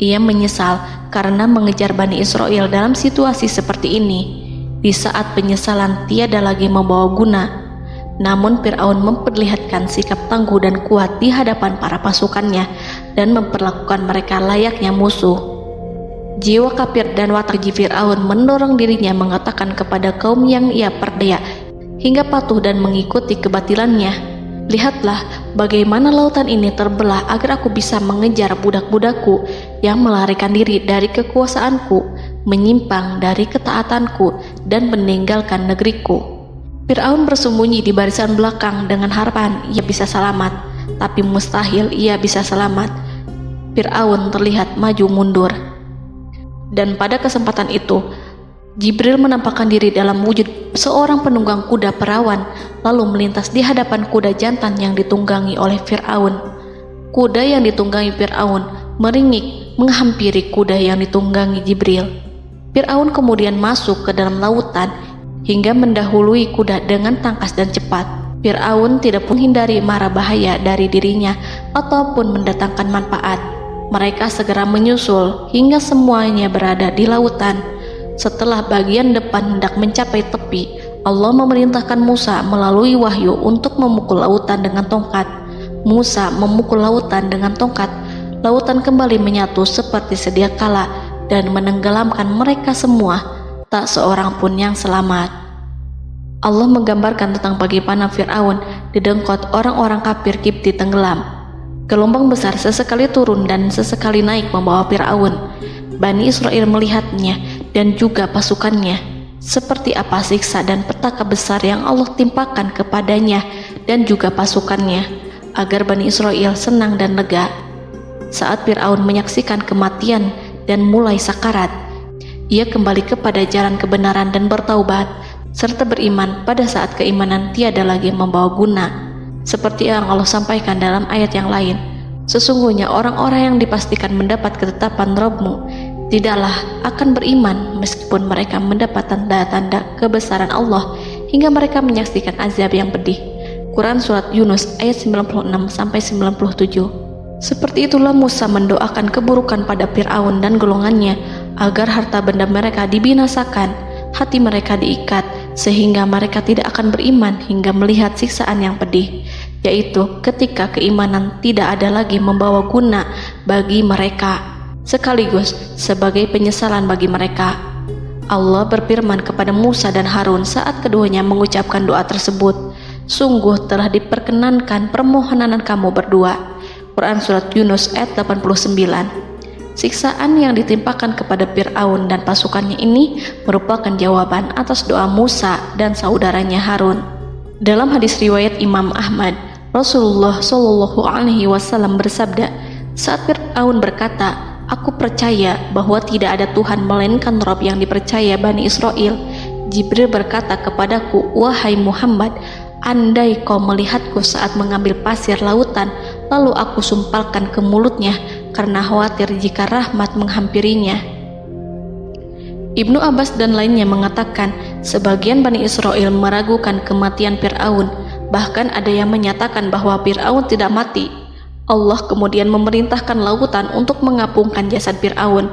Ia menyesal karena mengejar Bani Israel dalam situasi seperti ini, di saat penyesalan tiada lagi membawa guna. Namun Fir'aun memperlihatkan sikap tangguh dan kuat di hadapan para pasukannya dan memperlakukan mereka layaknya musuh. Jiwa kafir dan watak Fir'aun mendorong dirinya mengatakan kepada kaum yang ia perdaya hingga patuh dan mengikuti kebatilannya, "Lihatlah bagaimana lautan ini terbelah agar aku bisa mengejar budak-budakku yang melarikan diri dari kekuasaanku, menyimpang dari ketaatanku dan meninggalkan negeriku." Fir'aun bersembunyi di barisan belakang dengan harapan ia bisa selamat, tapi mustahil ia bisa selamat. Fir'aun terlihat maju mundur. Dan pada kesempatan itu, Jibril menampakkan diri dalam wujud seorang penunggang kuda perawan, lalu melintas di hadapan kuda jantan yang ditunggangi oleh Fir'aun. Kuda yang ditunggangi Fir'aun meringik menghampiri kuda yang ditunggangi Jibril. Fir'aun kemudian masuk ke dalam lautan hingga mendahului kuda dengan tangkas dan cepat. Fir'aun tidak pun hindari mara bahaya dari dirinya ataupun mendatangkan manfaat. Mereka segera menyusul hingga semuanya berada di lautan. Setelah bagian depan hendak mencapai tepi, Allah memerintahkan Musa melalui wahyu untuk memukul lautan dengan tongkat. Musa memukul lautan dengan tongkat. Lautan kembali menyatu seperti sedia kala dan menenggelamkan mereka semua. Tak seorang pun yang selamat. Allah menggambarkan tentang bagaimana Fir'aun didengkot orang-orang kafir Kipti tenggelam. Gelombang besar sesekali turun dan sesekali naik membawa Fir'aun. Bani Israel melihatnya dan juga pasukannya. seperti apa siksa dan petaka besar yang Allah timpakan kepadanya dan juga pasukannya, agar Bani Israel senang dan lega. Saat Fir'aun menyaksikan kematian dan mulai sakarat, ia kembali kepada jalan kebenaran dan bertaubat, serta beriman pada saat keimanan tiada lagi membawa guna. Seperti yang Allah sampaikan dalam ayat yang lain, sesungguhnya orang-orang yang dipastikan mendapat ketetapan Rabb-Mu tidaklah akan beriman meskipun mereka mendapat tanda-tanda kebesaran Allah hingga mereka menyaksikan azab yang pedih. Quran Surat Yunus ayat 96-97. Seperti itulah Musa mendoakan keburukan pada Fir'aun dan golongannya agar harta benda mereka dibinasakan, hati mereka diikat sehingga mereka tidak akan beriman hingga melihat siksaan yang pedih, yaitu ketika keimanan tidak ada lagi membawa guna bagi mereka, sekaligus sebagai penyesalan bagi mereka. Allah berfirman kepada Musa dan Harun saat keduanya mengucapkan doa tersebut, sungguh telah diperkenankan permohonan kamu berdua. Quran Surat Yunus ayat 89. Siksaan yang ditimpakan kepada Fir'aun dan pasukannya ini merupakan jawaban atas doa Musa dan saudaranya Harun. Dalam hadis riwayat Imam Ahmad, Rasulullah Shallallahu Alaihi Wasallam bersabda, saat Fir'aun berkata, "Aku percaya bahwa tidak ada Tuhan melainkan Rabb yang dipercaya Bani Israel," Jibril berkata kepadaku, "Wahai Muhammad, andai kau melihatku saat mengambil pasir lautan, lalu aku sumpalkan ke mulutnya karena khawatir jika rahmat menghampirinya." Ibnu Abbas dan lainnya mengatakan, sebagian Bani Israel meragukan kematian Fir'aun, bahkan ada yang menyatakan bahwa Fir'aun tidak mati. Allah kemudian memerintahkan lautan untuk mengapungkan jasad Fir'aun.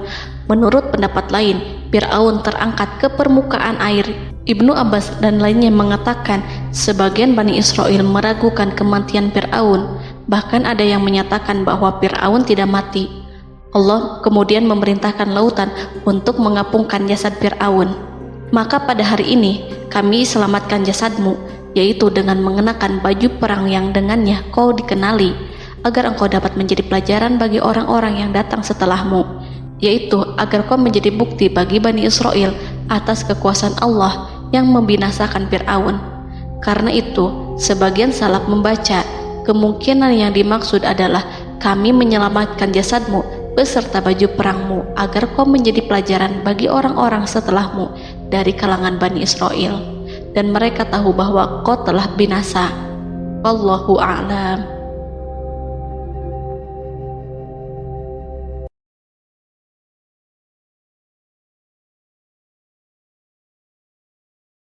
Menurut pendapat lain, Fir'aun terangkat ke permukaan air. Ibnu Abbas dan lainnya mengatakan, sebagian Bani Israel meragukan kematian Fir'aun, bahkan ada yang menyatakan bahwa Fir'aun tidak mati. Allah kemudian memerintahkan lautan untuk mengapungkan jasad Fir'aun. Maka pada hari ini kami selamatkan jasadmu, yaitu dengan mengenakan baju perang yang dengannya kau dikenali, agar engkau dapat menjadi pelajaran bagi orang-orang yang datang setelahmu, yaitu agar kau menjadi bukti bagi Bani Israel atas kekuasaan Allah yang membinasakan Fir'aun. Karena itu, sebagian salaf membaca, kemungkinan yang dimaksud adalah kami menyelamatkan jasadmu beserta baju perangmu agar kau menjadi pelajaran bagi orang-orang setelahmu dari kalangan Bani Israel, dan mereka tahu bahwa kau telah binasa. Wallahu a'lam.